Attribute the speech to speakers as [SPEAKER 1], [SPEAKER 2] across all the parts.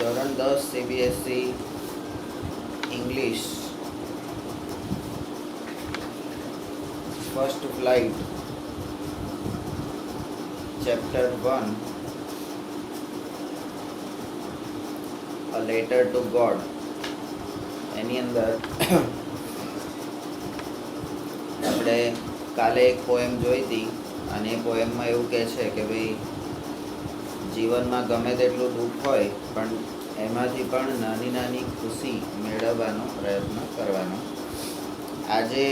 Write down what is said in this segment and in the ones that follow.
[SPEAKER 1] ધોરણ 10 CBSE English first flight chapter 1 a letter to God એની અંદર આપણે કાલે એક પોએમ જોઈ હતી અને એ પોએમમાં એવું કહે છે કે ભાઈ જીવનમાં ગમે તેટલું દુઃખ હોય પણ એમાંથી પણ નાની નાની ખુશી મેળવવાનો પ્રયત્ન કરવાનો. આજે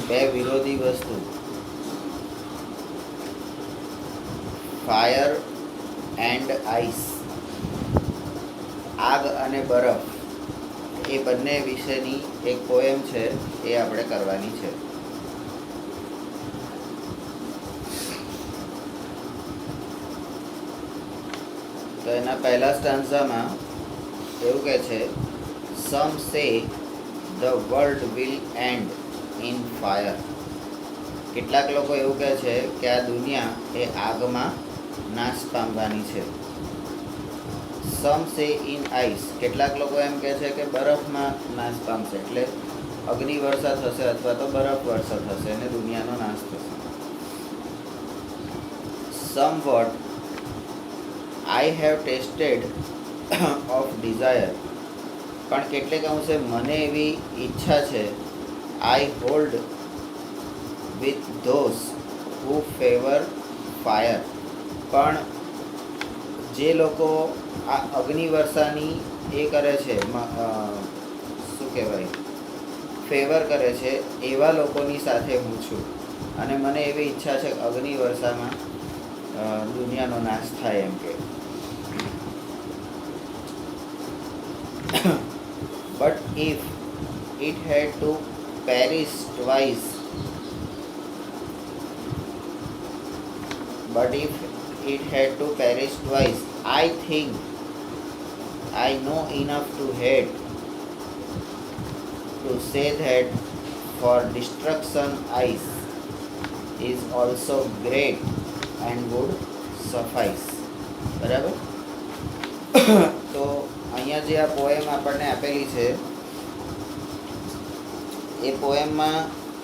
[SPEAKER 1] બે વિરોધી વસ્તુ ફાયર એન્ડ આઈસ, આગ અને બરફ, એ બંને વિશેની એક પોએમ છે એ આપણે કરવાની છે. તો એના પહેલા સ્ટાન્ઝામાં એવું કહે છે, some say the world will end in fire. કેટલાક લોકો એવું કહે છે કે આ દુનિયા એ આગમાં નાશ પામવાની છે. સમ સે ઇન આઈસ, કેટલાક લોકો એમ કહે છે કે બરફમાં નાશ પામશે, એટલે અગ્નિ વર્ષા થશે અથવા તો બરફ વર્ષા થશે અને દુનિયાનો નાશ થશે. Some what I have tasted of desire, પણ કેટલેક અંશે મને એવી ઈચ્છા છે, I hold with those who favour fire, પણ જે લોકો આ અગ્નિવર્ષાની એ કરે છે, શું કહેવાય, ફેવર કરે છે, એવા લોકોની સાથે હું છું અને મને એવી ઈચ્છા છે કે અગ્નિવર્ષામાં દુનિયાનો નાશ થાય એમ કે. But if it had to perish twice, I think I know enough to hate to say that for destruction ice is also great and would suffice. બરાબર? તો અહીંયા જે આ પોએમ આપણને આપેલી છે એ પોએમમાં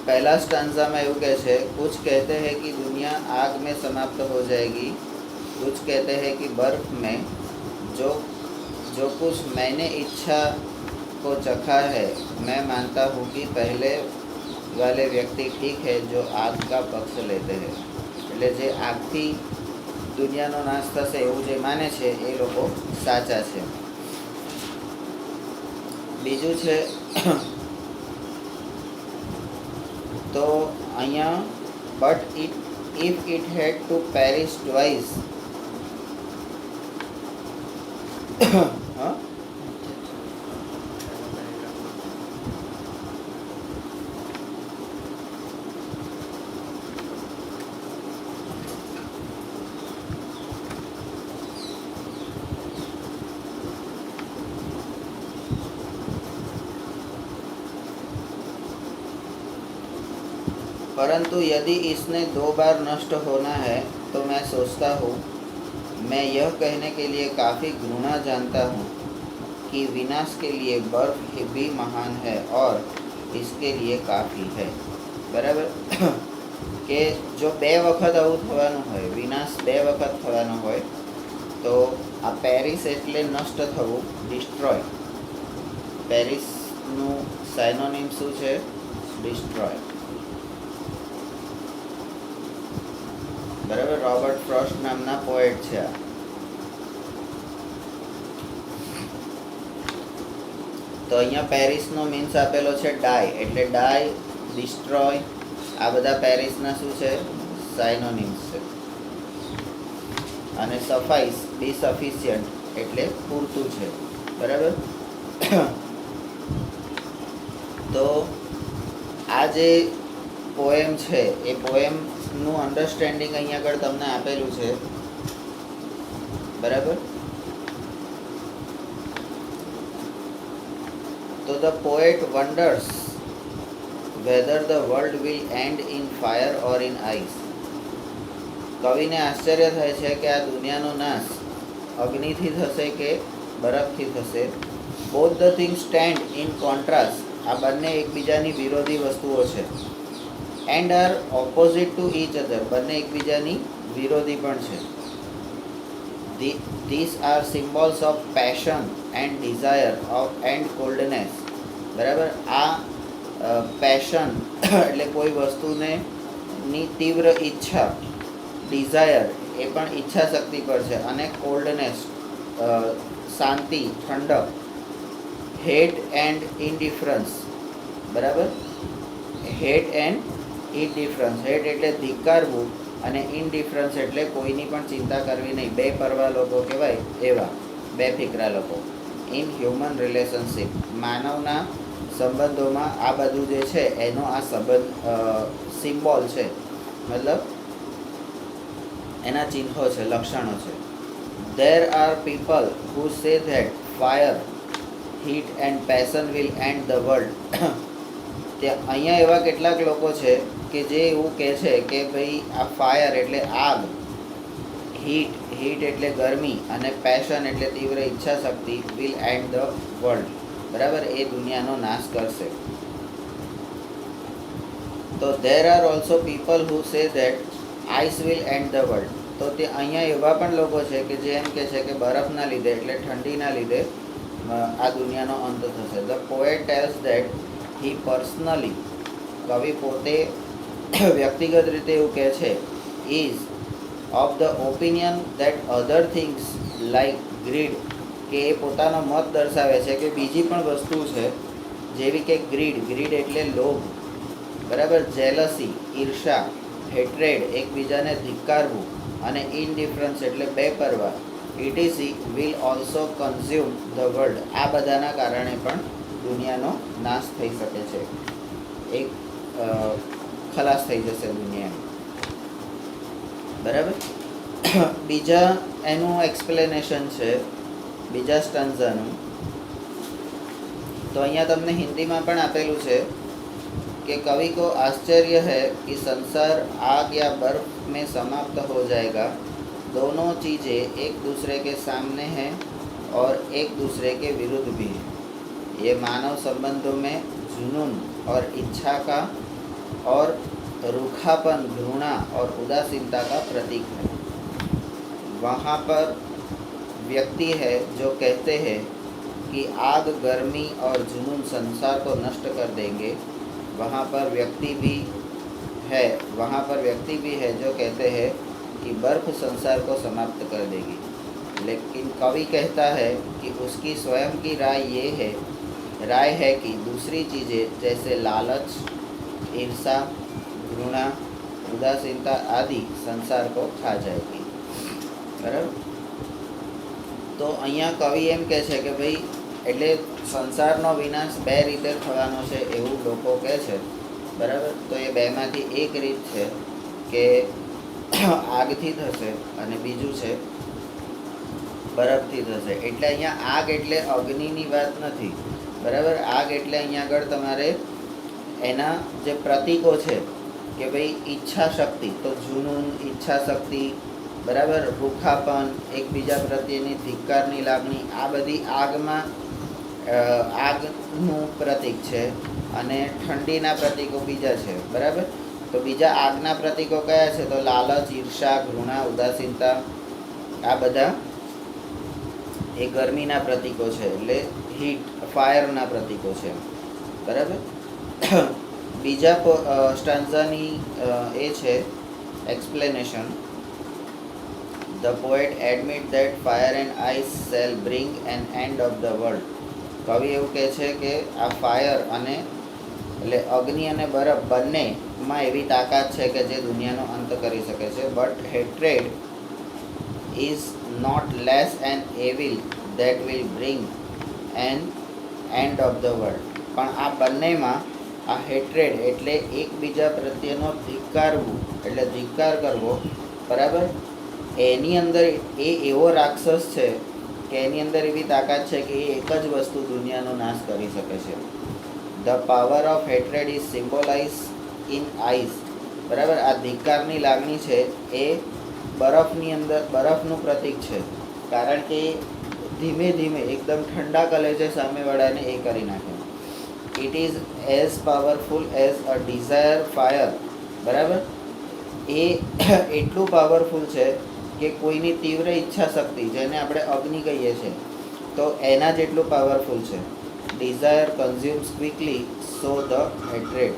[SPEAKER 1] पहला स्टांजा में એવું કહે છે, कुछ कहते हैं कि दुनिया आग में समाप्त हो जाएगी, कुछ कहते हैं कि बर्फ में. जो कुछ मैंने इच्छा को चखा है, मैं मानता हूँ कि पहले वाले व्यक्ति ठीक है जो आग का पक्ष लेते हैं. એટલે જે આગથી દુનિયાનો નાશ થશે એવું જે માને છે એ લોકો સાચા છે. બીજું છે તો અહીંયા but if it had to perish twice, परंतु यदि इसने 2 बार नष्ट होना है तो मैं सोचता हूँ, मैं यह कहने के लिए काफ़ी घृणा जानता हूँ कि विनाश के लिए बर्फ भी महान है और इसके लिए काफ़ी है. बराबर કે જો 2 વખત આવું થવાનું હોય, વિનાશ 2 વખત થવાનો હોય, તો આ પેરિસ એટલે નષ્ટ થવું, ડિસ્ટ્રોય. પેરિસનું સાયનોનિમ શું છે? ડિસ્ટ્રોય. બરાબર? રોબર્ટ ફ્રોસ્ટ નામના પોએટ છે આ. તો અહીંયા પેરિસનો મીન્સ આપેલો છે ડાય, એટલે ડાય, ડિસ્ટ્રોય, આ બધા પેરિસના શું છે? સાયનોનિમ્સ છે. અને સફાઈસ, બી સફિશિયન્ટ એટલે પૂરતું છે. બરાબર? તો આ જે પોએમ છે એ પોએમનું અન્ડરસ્ટેન્ડિંગ અહીંયા આગળ તમને આપેલું છે. બરાબર? તો the poet wonders whether the world will end in fire or in ice. કવિને આશ્ચર્ય થાય છે કે આ દુનિયાનો નાશ અગ્નિથી થશે કે બરફથી થશે. Both the thing stand in contrast, આ બંને એકબીજાની વિરોધી વસ્તુઓ છે. And are opposite to each other, બંને એકબીજાની વિરોધી પણ છે. These are symbols of passion and desire of and coldness. બરાબર, આ પેશન એટલે કોઈ વસ્તુને ની તીવ્ર ઈચ્છા, ડિઝાયર એ પણ ઈચ્છા શક્તિ પર છે, અને કોલ્ડનેસ શાંતિ, ઠંડક. હેટ એન્ડ ઇનડિફરન્સ, બરાબર, હેટ એન્ડ ઇનડિફરન્સ. હેટ એટલે ધિક્કારવું, અને ઇનડિફરન્સ એટલે કોઈની પણ ચિંતા કરવી નહીં, બે પરવા લોકો કહેવાય એવા, બે ફિકરા લોકો. ઇન હ્યુમન રિલેશનશિપ, માનવના સંબંધોમાં આ બધું જે છે એનો આ સંબંધ સિમ્બોલ છે, મતલબ એના ચિહ્નો છે, લક્ષણો છે. There are people who say that fire, heat and passion will end the world. અહીંયા એવા કેટલાક લોકો છે કે જે એવું કહે છે કે ભાઈ આ ફાયર એટલે આગ, હીટ એટલે ગરમી, અને પેશન એટલે તીવ્ર ઈચ્છા શક્તિ, વિલ એન્ડ ધ વર્લ્ડ, બરાબર, એ દુનિયાનો નાશ કરશે. તો there are also people who say that ice will end the world. તો તે અહીંયા એવા પણ લોકો છે કે જે એમ કહે છે કે બરફના લીધે એટલે ઠંડીના લીધે આ દુનિયાનો અંત થશે. The poet tells that he personally, કવિ પોતે વ્યક્તિગત રીતે એવું કહે છે, is of the opinion that other things like greed, કે એ પોતાનો મત દર્શાવે છે કે બીજી પણ વસ્તુ છે જેવી કે ગ્રીડ એટલે લોભ, બરાબર, જેલસી ઈર્ષા, હેટ્રેડ એકબીજાને ધિક્કારવું, અને ઇનડિફરન્સ એટલે બેપરવા, ETC will also consume the world. આ બધાના કારણે પણ દુનિયાનો નાશ થઈ શકે છે, એક ખલાસ થઈ જશે દુનિયા, બરાબર. બીજા એનું એક્સપ્લેનેશન છે બીજા સ્ટન્ઝાનું. તો અહીંયા તમને હિન્દીમાં પણ આપેલું છે कि कवि को आश्चर्य है कि संसार आग या बर्फ में समाप्त हो जाएगा, दोनों चीज़ें एक दूसरे के सामने हैं और एक दूसरे के विरुद्ध भी हैं. ये मानव संबंधों में जुनून और इच्छा का और रूखापन, घृणा और उदासीनता का प्रतीक है. वहाँ पर व्यक्ति है जो कहते हैं कि आग, गर्मी और जुनून संसार को नष्ट कर देंगे. वहाँ पर व्यक्ति भी है जो कहते हैं कि बर्फ संसार को समाप्त कर देगी. लेकिन कवि कहता है कि उसकी स्वयं की राय है कि दूसरी चीज़ें जैसे लालच, ईर्षा, घृणा, उदासीनता आदि संसार को खा जाएगी. बराबर. तो अहींया कवि एम कहे छे कि भाई એટલે સંસારનો વિનાશ બે રીતે થવાનો છે એવું લોકો કહે છે, બરાબર. તો એ બેમાંથી એક રીત છે કે આગથી થશે, અને બીજું છે બરફથી થશે. એટલે અહીંયા આગ એટલે અગ્નિની વાત નથી, બરાબર. આગ એટલે અહીંયા આગળ તમારે એના જે પ્રતીકો છે કે ભાઈ ઈચ્છા શક્તિ, તો જુનૂન, ઈચ્છા શક્તિ, બરાબર, રૂખાપન, એકબીજા પ્રત્યેની ધિક્કારની લાગણી, આ બધી આગમાં આગનું પ્રતીક છે, અને ઠંડીના પ્રતીકો બીજા છે, બરાબર. તો બીજા આગના પ્રતીકો કયા છે? તો લાલચ, ઈર્ષા, ઘૃણા, ઉદાસીનતા, આ બધા એ ગરમીના પ્રતીકો છે, એટલે હીટ, ફાયરના પ્રતીકો છે, બરાબર. બીજા સ્ટાન્ઝાની એ છે explanation. The poet admit that fire and ice shall bring an end of the world. કવિ એવું કહે છે કે આ ફાયર અને એટલે અગ્નિ અને બરફ બંનેમાં એવી તાકાત છે કે જે દુનિયાનો અંત કરી શકે છે. But hatred is not less an evil that will bring an end of the world. પણ આ બંનેમાં આ હેટ્રેડ એટલે એકબીજા પ્રત્યેનો ધિક્કારવું, એટલે ધિક્કાર કરવો, બરાબર, એની અંદર એ એવો રાક્ષસ છે કે એની અંદર એવી તાકાત છે કે એ એક જ વસ્તુ દુનિયાનો નાશ કરી શકે છે. The power of hatred is symbolise in ice. બરાબર, આ ધિક્કારની લાગણી છે એ બરફની અંદર, બરફનું પ્રતીક છે, કારણ કે ધીમે ધીમે એકદમ ઠંડા કલેજે સામેવાળાને એ કરી નાખે. It is as powerful as a desire fire. બરાબર, એ એટલું પાવરફુલ છે કે કોઈની તીવ્ર ઈચ્છા શક્તિ, જેને આપણે અગ્નિ કહીએ છીએ, તો એના જેટલું પાવરફુલ છે. Desire consumes quickly, so the hatred.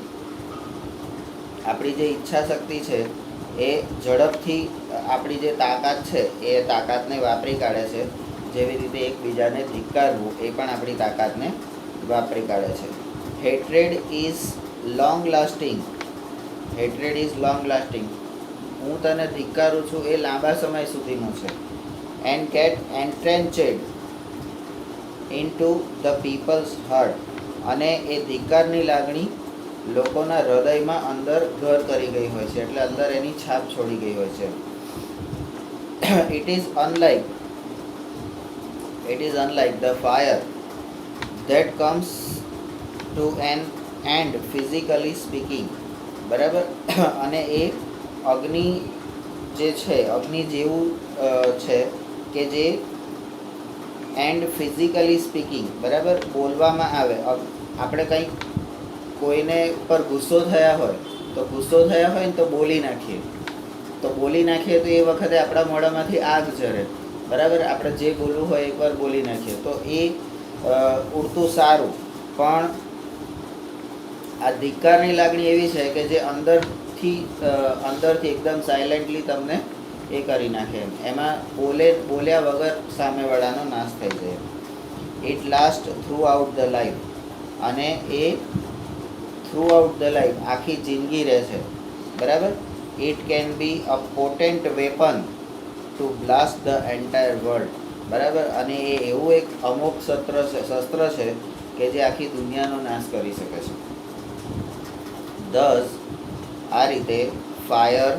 [SPEAKER 1] આપણી જે ઈચ્છા શક્તિ છે એ ઝડપથી આપણી જે તાકાત છે એ તાકાતને વાપરી કાઢે છે. જેવી રીતે એકબીજાને ધિક્કારવું એ પણ આપણી તાકાતને વાપરી કાઢે છે. Hatred is long lasting. Hatred is long lasting. હું તને ધિક્કારું છું એ લાંબા સમય સુધીનું છે. And get entrenched in to the people's heart. અને એ ધિક્કારની લાગણી લોકોના હૃદયમાં અંદર ઘર કરી ગઈ હોય છે, એટલે અંદર એની છાપ છોડી ગઈ હોય છે. It is unlike the fire that comes to an end physically speaking. બરાબર, અને એ અગ્નિ જે છે, અગ્નિ જેવું છે કે જે એન્ડ ફિઝિકલી સ્પીકિંગ. બરાબર, બોલવામાં આવે. આપણે કંઈક કોઈને ઉપર ગુસ્સો થયા હોય ને તો બોલી નાખીએ તો એ વખતે આપણા મોઢામાંથી આગ ઝરે. બરાબર, આપણે જે બોલવું હોય એકવાર બોલી નાખીએ તો એ ઉડતું સારું. પણ આ ધિક્કારની લાગણી એવી છે કે જે અંદરથી એકદમ સાયલેન્ટલી તમને એ કરી નાખે. એમાં બોલ્યા વગર સામેવાળાનો નાશ થઈ જાય. It last throughout the life. અને એ થ્રુ આઉટ ધ લાઈફ, આખી જિંદગી રહે છે. બરાબર, it can be a potent weapon to blast the entire world. બરાબર, અને એ એવું એક અમોઘ શસ્ત્ર છે કે જે આખી દુનિયાનો નાશ કરી શકે છે. દસ, આ રીતે ફાયર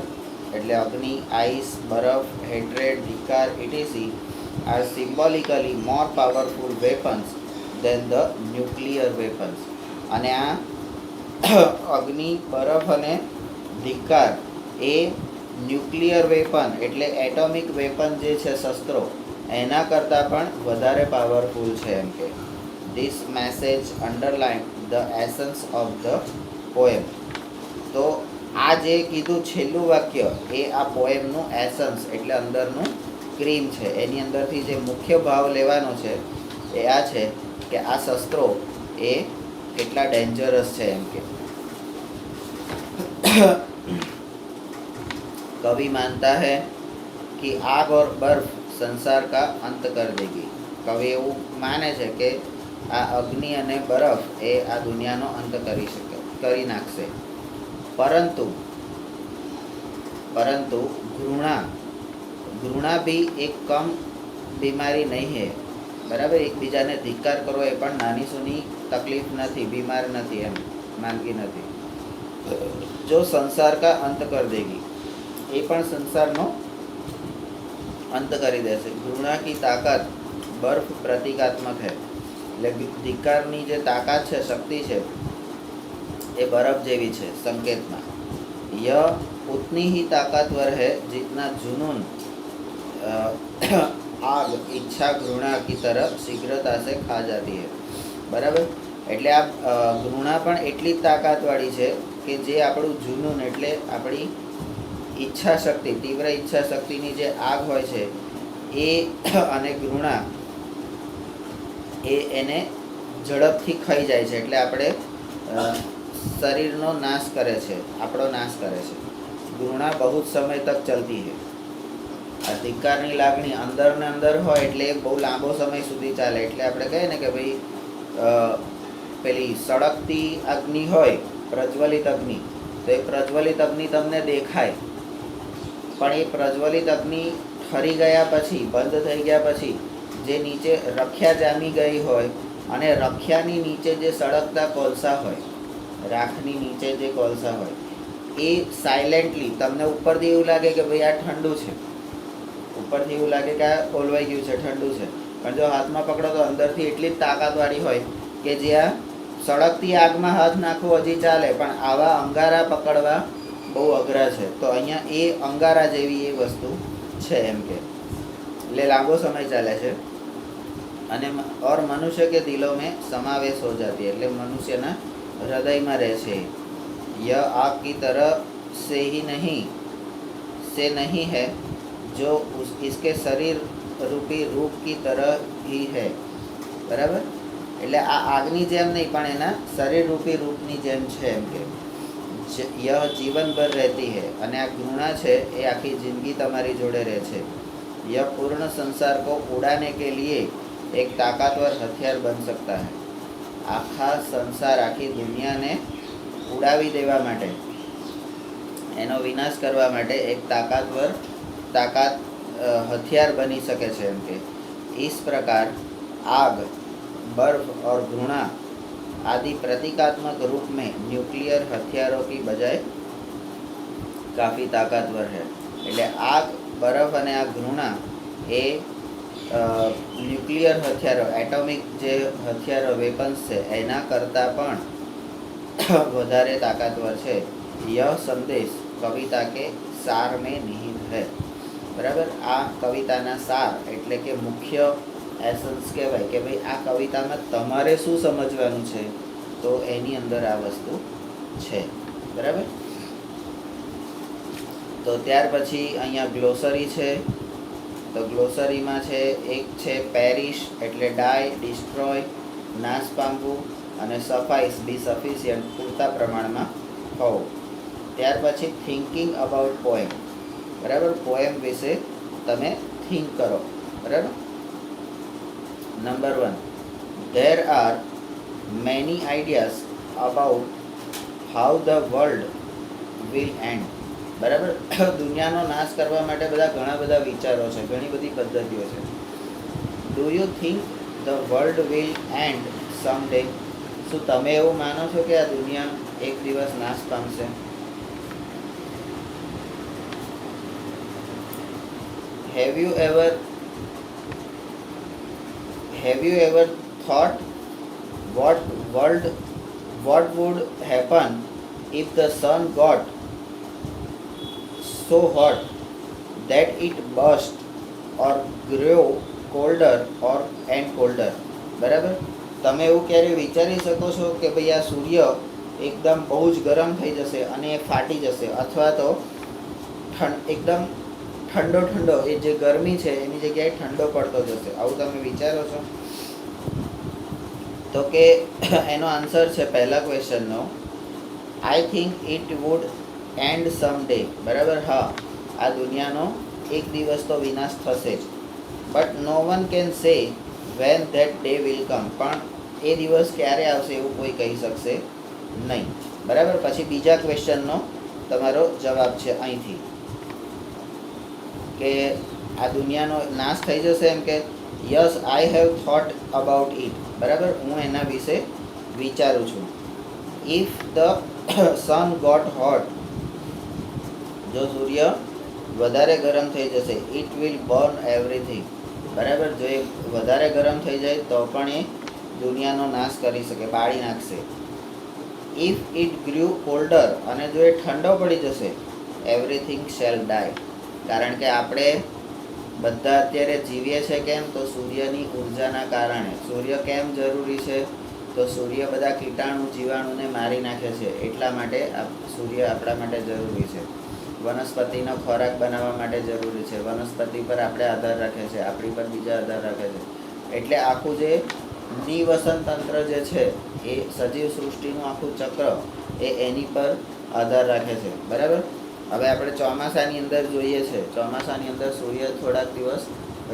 [SPEAKER 1] એટલે અગ્નિ, આઈસ બરફ, હેટ્રેડ, ધિક્કાર, ETC are symbolically more powerful weapons than the nuclear weapons. અને આ અગ્નિ, બરફ અને ધિક્કાર એ ન્યુક્લિયર વેપન એટલે એટોમિક વેપન જે છે, શસ્ત્રો, એના કરતાં પણ વધારે પાવરફુલ છે એમ કે. This message underline the essence of the poem. તો આ જે કીધું છેલ્લું વાક્ય એ આ પોએમનું એસન્સ એટલે અંદરનું ક્રીમ છે. એની અંદરથી જે મુખ્ય ભાવ લેવાનો છે એ આ છે કે આ શસ્ત્રો એ કેટલા ડેન્જરસ છે એમ કે. कवि मानता है कि आग और बर्फ संसार का अंत कर देगी. कवि એવું માને છે કે આ અગ્નિ અને બરફ એ આ દુનિયાનો અંત કરી નાખશે. परंतु घृणा भी एक कम बीमारी नहीं है. બરાબર, એકબીજાને ધિક્કાર કરવો એ પણ નાની સૂની તકલીફ નથી, બીમાર નથી, એમ માંદગી નથી. જો સંસાર કા અંત કર દેગી, એ પણ સંસારનો અંત કરી દેશે. ઘૃણા કી તાકાત બર્ફ પ્રતિકાત્મક है. એટલે ધિક્કારની જે તાકાત છે, શક્તિ છે, એ બરફ જેવી છે સંકેતમાં. यह उतनी ही ताकतवर है जितना जुनून आग इच्छा घृणा की तरफ शीघ्रता से खा जाती है. બરાબર, એટલે આ ઘૃણા પણ એટલી જ તાકાતવાળી છે કે જે આપણું જુનૂન એટલે આપણી ઈચ્છા શક્તિ, તીવ્ર ઈચ્છા શક્તિની જે આગ હોય છે એ અને ઘૃણા એને ઝડપથી ખાઈ જાય છે. એટલે આપણે શરીરનો નાશ કરે છે, આપણો નાશ કરે છે. ઘૃણા બહુ સમય તક ચલતી है. આ ધિક્કારની લાગણી અંદર ને અંદર હોય એટલે એ બહુ લાંબો સમય સુધી ચાલે. એટલે આપણે કહીએ ને કે ભાઈ પેલી સળગતી અગ્નિ હોય, પ્રજ્વલિત અગ્નિ, તો એ પ્રજ્વલિત અગ્નિ તમને દેખાય, પણ એ પ્રજ્વલિત અગ્નિ ઠરી ગયા પછી, બંધ થઈ ગયા પછી જે નીચે રખ્યા જામી ગઈ હોય અને રખ્યાની નીચે જે સળગતા કોલસા હોય, રાખની નીચે જે કોલસા હોય, એ સાયલેન્ટલી તમને ઉપરથી એવું લાગે કે ભાઈ આ ઠંડુ છે, ઉપરથી એવું લાગે કે આ ઓલવાઈ ગયું છે, ઠંડુ છે, પણ જો હાથમાં પકડો તો અંદરથી એટલી જ તાકાતવાળી હોય કે જ્યાં સળગતી આગમાં હાથ નાખવો હજી ચાલે, પણ આવા અંગારા પકડવા બહુ અઘરા છે. તો અહીંયા એ અંગારા જેવી એ વસ્તુ છે એમ કે. એટલે લાંબો સમય ચાલે છે. અને और मनुष्य के दिलों में समावेश हो जाती है, એટલે મનુષ્યના હૃદયમાં રહે છે. यह आग की तरह से नहीं है जो इसके शरीर रूपी रूप की तरह ही है. બરાબર, એટલે આ આગની જેમ નહીં પણ એના શરીર રૂપી રૂપની જેમ છે એમ કે यह जीवन भर रहती है. અને આ ઘૃણા છે એ આખી જિંદગી તમારી જોડે રહે છે. यह पूर्ण संसार को उड़ाने के लिए एक ताकतवर हथियार बन सकता है. આખા સંસાર આખી દુનિયાને ઉડાવી દેવા માટે, એનો વિનાશ કરવા માટે એક हथियार बनी सके છે એમ કે. इस प्रकार आग, बर्फ और घृणा आदि प्रतीकात्मक रूप में न्यूक्लियर हथियारों की बजाय काफ़ी ताकतवर है. એટલે આગ, બરફ અને આ ઘૃણા એ ન્યુક્લિયર હથિયારો, એટોમિક જે હથિયારો, વેપન્સ છે એના કરતાં પણ વધારે તાકાતવર છે. यह संदेश कविता के सार में निहित है. બરાબર, આ કવિતાના સાર એટલે કે મુખ્ય એસન્સ કહેવાય કે ભાઈ આ કવિતામાં તમારે શું સમજવાનું છે, તો એની અંદર આ વસ્તુ છે. બરાબર, તો ત્યાર પછી અહીંયા ગ્લોસરી છે. તો ગ્લોસરીમાં છે, એક છે પેરિશ એટલે ડાય, ડિસ્ટ્રોય નાશ પામવું, અને સફાઈસ બી સફિશિયન્ટ પૂરતા પ્રમાણમાં હોવું. ત્યાર પછી થિંકિંગ અબાઉટ પોએમ. બરાબર, પોએમ વિશે તમે થિંક કરો. બરાબર. Number 1, there are many ideas about how the world will end. બરાબર, દુનિયાનો નાશ કરવા માટે ઘણા બધા વિચારો છે, ઘણી બધી પદ્ધતિઓ છે. Do you think the world will and some day? શું તમે એવું માનો છો કે આ દુનિયા એક દિવસ નાશ પામશે? Have you ever thought what would happen if the sun got so hot that it burst or grew colder and colder? બરાબર, તમે એવું ક્યારે વિચારી શકો છો કે ભાઈ આ સૂર્ય એકદમ બહુ જ ગરમ થઈ જશે અને એ ફાટી જશે, અથવા તો એકદમ ઠંડો એ જે ગરમી છે એની જગ્યાએ ઠંડો પડતો જશે? આવું તમે વિચારો છો? તો કે એનો આન્સર છે પહેલા ક્વેશ્ચનનો, I think it would end some day. બરાબર, હા, આ દુનિયાનો એક દિવસ તો વિનાશ થશે જ. But no one can say when that day will come. પણ એ દિવસ ક્યારે આવશે એવું કોઈ કહી શકશે નહીં. બરાબર, પછી બીજા ક્વેશ્ચનનો તમારો જવાબ છે અહીંથી કે આ દુનિયાનો નાશ થઈ જશે એમ કે yes I have thought about it. બરાબર, હું એના વિશે વિચારું છું. If the sun got hot, જો સૂર્ય વધારે ગરમ થઈ જશે, ઇટ વિલ બર્ન એવરીથિંગ. બરાબર, જો એ વધારે ગરમ થઈ જાય તો પણ એ દુનિયાનો નાશ કરી શકે, બાળી નાખશે. ઇફ ઇટ ગ્રુ કોલ્ડર, અને જો એ ઠંડો પડી જશે, એવરીથિંગ શેલ ડાય. કારણ કે આપણે બધા અત્યારે જીવીએ છીએ કેમ? તો સૂર્યની ઉર્જાના કારણે. સૂર્ય કેમ જરૂરી છે? તો સૂર્ય બધા કીટાણુ જીવાણુને મારી નાખે છે, એટલા માટે સૂર્ય આપણા માટે જરૂરી છે. વનસ્પતિનો ખોરાક બનાવવા માટે જરૂરી છે. વનસ્પતિ પર આપણે આધાર રાખે છે, આપણી પર બીજા આધાર રાખે છે. એટલે આખું જે નિવસન તંત્ર જે છે એ સજીવ સૃષ્ટિનું આખું ચક્ર એ એની પર આધાર રાખે છે. બરાબર, હવે આપણે ચોમાસાની અંદર જોઈએ છે, ચોમાસાની અંદર સૂર્ય થોડાક દિવસ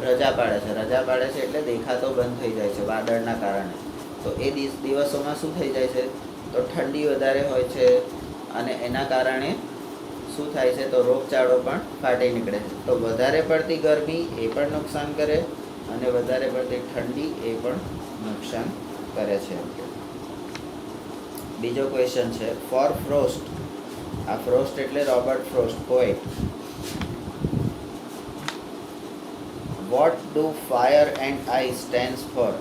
[SPEAKER 1] રજા પાડે છે. રજા પાડે છે એટલે દેખાતો બંધ થઈ જાય છે વાદળના કારણે. તો એ દિવસોમાં શું થઈ જાય છે? તો ઠંડી વધારે હોય છે, અને એના કારણે શું થાય છે? તો રોગચાળો પણ ફાટી નીકળે છે. તો વધારે પડતી ગરમી એ પણ નુકસાન કરે, અને વધારે પડતી ઠંડી એ પણ નુકસાન કરે છે. બીજો ક્વેશ્ચન છે, ફોર ફ્રોસ્ટ. આ ફ્રોસ્ટ એટલે Robert Frost, poet. What do fire and ice stands for?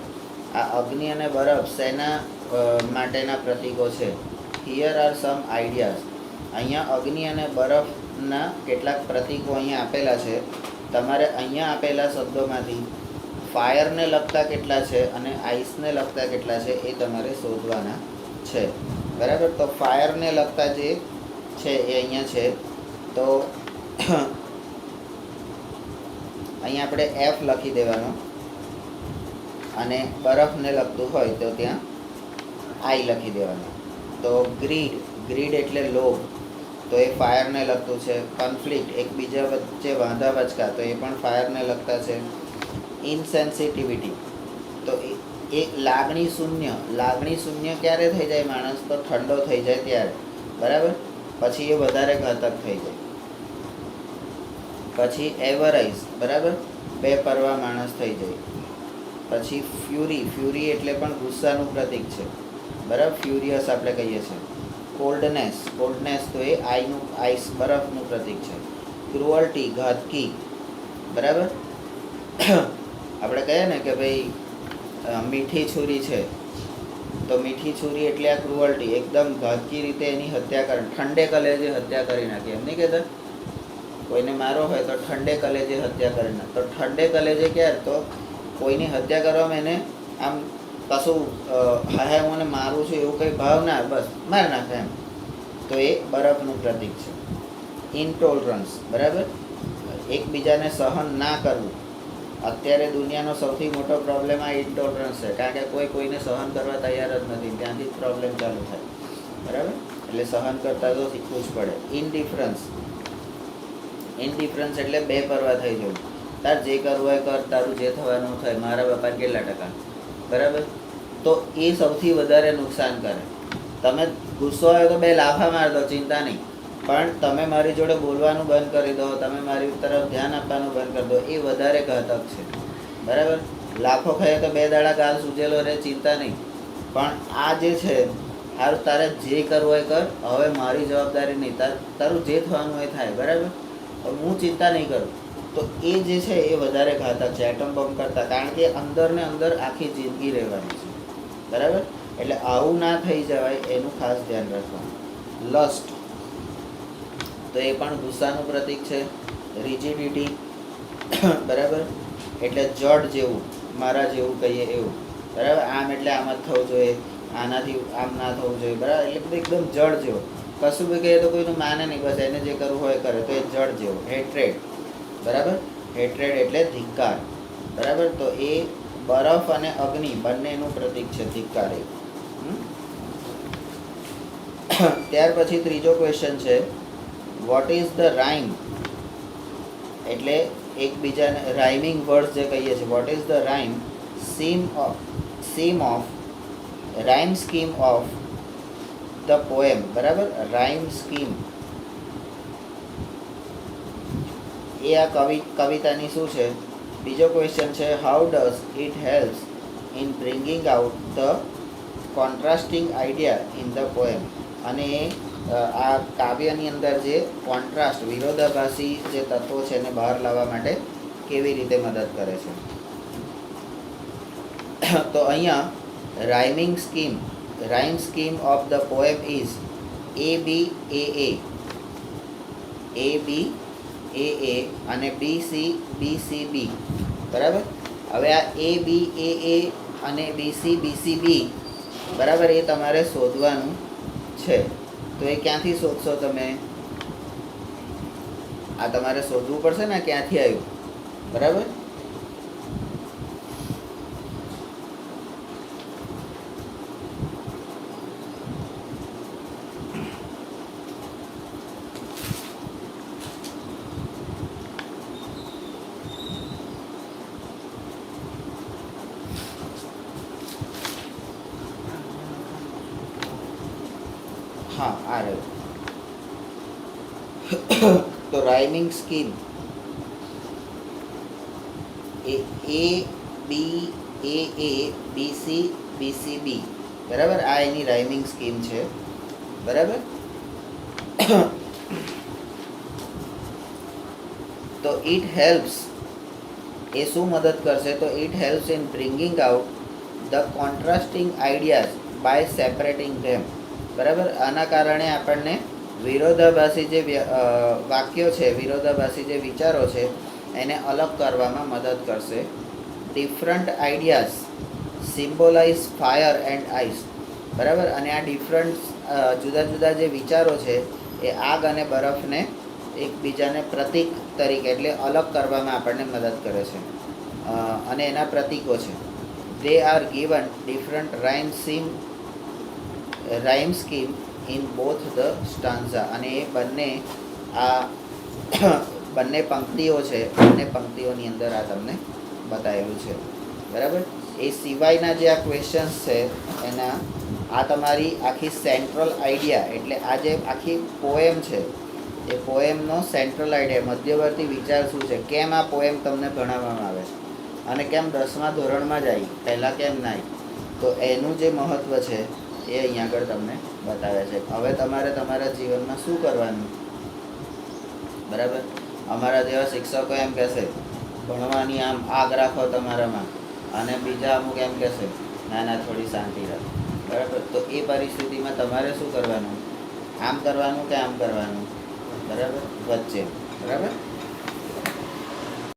[SPEAKER 1] આ અગ્નિ અને બરફ શેના માટેના પ્રતીકો છે? Here are some ideas. અહીંયા અગ્નિ અને બરફના કેટલાક પ્રતીકો અહીંયા આપેલા છે. તમારે અહીંયા આપેલા શબ્દોમાંથી ફાયરને લગતા કેટલા છે અને આઈસને લગતા કેટલા છે એ તમારે શોધવાના છે. બરાબર. તો ફાયરને લગતા જે છે એ અહીંયા છે. તો અહીંયા આપણે એફ લખી દેવાનો અને બરફને લગતું હોય તો ત્યાં આઈ લખી દેવાનું. તો ગ્રીડ એટલે લોભ, તો એ ફાયરને લગતું છે. કોન્ફ્લિક્ટ, એકબીજા વચ્ચે વાંધા વચકા, તો એ પણ ફાયરને લગતા છે. ઇનસેન્સિટિવિટી, તો એ લાગણી શૂન્ય ક્યારે થઈ જાય માણસ? તો ઠંડો થઈ જાય ત્યારે. બરાબર. પછી એ વધારે ઘાતક થઈ જાય. પછી એવરાઇઝ, બરાબર, બેપરવા માણસ થઈ જાય. પછી ફ્યુરી એટલે પણ ગુસ્સાનું પ્રતીક છે. બરાબર. ફ્યુરિયસ આપણે કહીએ છીએ. કોલ્ડનેસ તો એ આઈસ બરફનું પ્રતીક છે. ક્રુઅલ્ટી, ઘાતકી. બરાબર. આપણે કહીએ ને કે ભાઈ મીઠી છુરી છે, તો મીઠી છુરી એટલે આ ક્રુઅલ્ટી, એકદમ ઘાતકી રીતે એની હત્યા કરી, ઠંડે કલેજે હત્યા કરી નાખી. એમ નહીં કહેતા કોઈને મારો હોય તો ઠંડે કલેજે હત્યા કરી નાખે. તો ઠંડે કલેજે ક્યારે? તો કોઈની હત્યા કરવામાં એને આમ કશું હા હું મને મારું છું એવું કંઈ ભાવ ના, બસ મારી નાખે એમ. તો એ બરફનું પ્રતીક છે. ઇન્ટોલરન્સ, બરાબર, એકબીજાને સહન ના કરવું. અત્યારે દુનિયાનો સૌથી મોટો પ્રોબ્લેમ આ ઇન્ટોલરન્સ છે, કારણ કે કોઈ કોઈને સહન કરવા તૈયાર જ નથી. ત્યાંથી જ પ્રોબ્લેમ ચાલુ થાય. બરાબર. એટલે સહન કરતાં તો શીખવું જ પડે. ઇનડિફરન્સ એટલે બેપરવા થઈ જવું. તાર જે કરવું હોય કર, તારું જે થવાનું થાય, મારા બાપા કેટલા ટકા. બરાબર. તો એ સૌથી વધારે નુકસાન કરે. તમે ગુસ્સો આવ્યો તો બે લાફા માર દો, ચિંતા નહીં, પણ તમે મારી જોડે બોલવાનું બંધ કરી દો, તમે મારી તરફ ધ્યાન આપવાનું બંધ કરી દો, એ વધારે ઘાતક છે. બરાબર. લાફો ખાઈએ તો 2 દાડા ગાલ સૂજેલો રહે, ચિંતા નહીં, પણ આ જે છે સારું તારે જે કરવું હોય કર, હવે મારી જવાબદારી નહીં, તારું જે થવાનું હોય થાય. બરાબર. હું ચિંતા નહીં કરું. તો એ જે છે એ વધારે ઘાતક છે એટમ બોમ્બ કરતાં, કારણ કે અંદર ને અંદર આખી જિંદગી રહેવાની છે. બરાબર. એટલે આવું ના થઈ જવાય એનું ખાસ ધ્યાન રાખવાનું. લસ્ટ, તો એ પણ ગુસ્સાનું પ્રતીક છે. રિજિડિટી, બરાબર, એટલે જડ જેવું, મારા જેવું કહીએ એવું. બરાબર. આમ એટલે આમ જ થવું જોઈએ, આનાથી આમ ના થવું જોઈએ. બરાબર. એટલે એકદમ જડ જેવો, કશું બી કહીએ તો કોઈનું માને નહીં, બસ એને જે કરવું હોય કરે, તો એ જડ જેવો. હેટ્રેડ, બરાબર, હેટ્રેડ એટલે ધિક્કાર. બરાબર. તો એ બરફ અને અગ્નિ બંનેનું પ્રતીક છે, ધિક્કાર એ. ત્યાર પછી ત્રીજો ક્વેશ્ચન છે, વોટ ઇઝ ધ રાઇમ, એટલે એકબીજાને રાઇમિંગ વર્ડ્સ જે કહીએ છીએ. What is the rhyme scheme of the poem. બરાબર. રાઇમ સ્કીમ એ આ કવિતાની શું છે? બીજો ક્વેશ્ચન છે, how does it helps in bringing out the contrasting idea in the poem. અને આ કાવ્યની અંદર જે કોન્ટ્રાસ્ટ, વિરોધાભાસી જે તત્વો છે એને બહાર લાવવા માટે કેવી રીતે મદદ કરે છે? તો અહીંયા rhyme scheme of the poem is ABAA અને BCBCB. બરાબર. હવે આ ABAA અને BCBCB, બરાબર, એ તમારે શોધવાનું છે. તો એ ક્યાંથી શોધશો તમે? આ તમારે શોધવું પડશે ને ક્યાંથી આવ્યું. બરાબર. હા, આ રહ્યું. તો રાઇમિંગ સ્કીમ ABABCBCB, બરાબર, આ એની રાઇમિંગ સ્કીમ છે. બરાબર. તો ઇટ હેલ્પ્સ, એ શું મદદ કરશે? તો it helps in bringing out the contrasting ideas by separating them. બરાબર. આના કારણે આપણને વિરોધાભાસી જે વાક્યો છે, વિરોધાભાસી જે વિચારો છે એને અલગ કરવામાં મદદ કરશે. Different ideas symbolize fire and ice. બરાબર. અને આ ડિફરન્ટ જુદા જુદા જે વિચારો છે એ આગ અને બરફને એકબીજાને પ્રતીક તરીકે એટલે અલગ કરવામાં આપણને મદદ કરે છે અને એના પ્રતીકો છે. They are given different rhyme scheme in both the stanza. અને એ બંને આ બંને પંક્તિઓ છે, બંને પંક્તિઓની અંદર આ તમને બતાવેલું છે. બરાબર. એ સિવાયના જે આ ક્વેશ્ચન્સ છે એના આ તમારી આખી સેન્ટ્રલ આઈડિયા એટલે આ જે આખી પોએમ છે એ પોએમનો સેન્ટ્રલ આઈડિયા મધ્યવર્તી વિચાર શું છે, કેમ આ પોએમ તમને ભણાવવામાં આવે છે અને કેમ 10મા ધોરણમાં જ આવી, પહેલાં કેમ ના આવી, તો એનું જે મહત્ત્વ છે એ અહીંયા આગળ તમને બતાવે છે. હવે તમારે તમારા જીવનમાં શું કરવાનું. બરાબર. અમારા જેવા શિક્ષકો એમ કહેશે ભણવાની આમ આગ રાખો તમારામાં, અને બીજા અમુક એમ કહેશે ના ના થોડી શાંતિ રાખો. બરાબર. તો એ પરિસ્થિતિમાં તમારે શું કરવાનું, આમ કરવાનું કે આમ કરવાનું. બરાબર. વચ્ચે. બરાબર.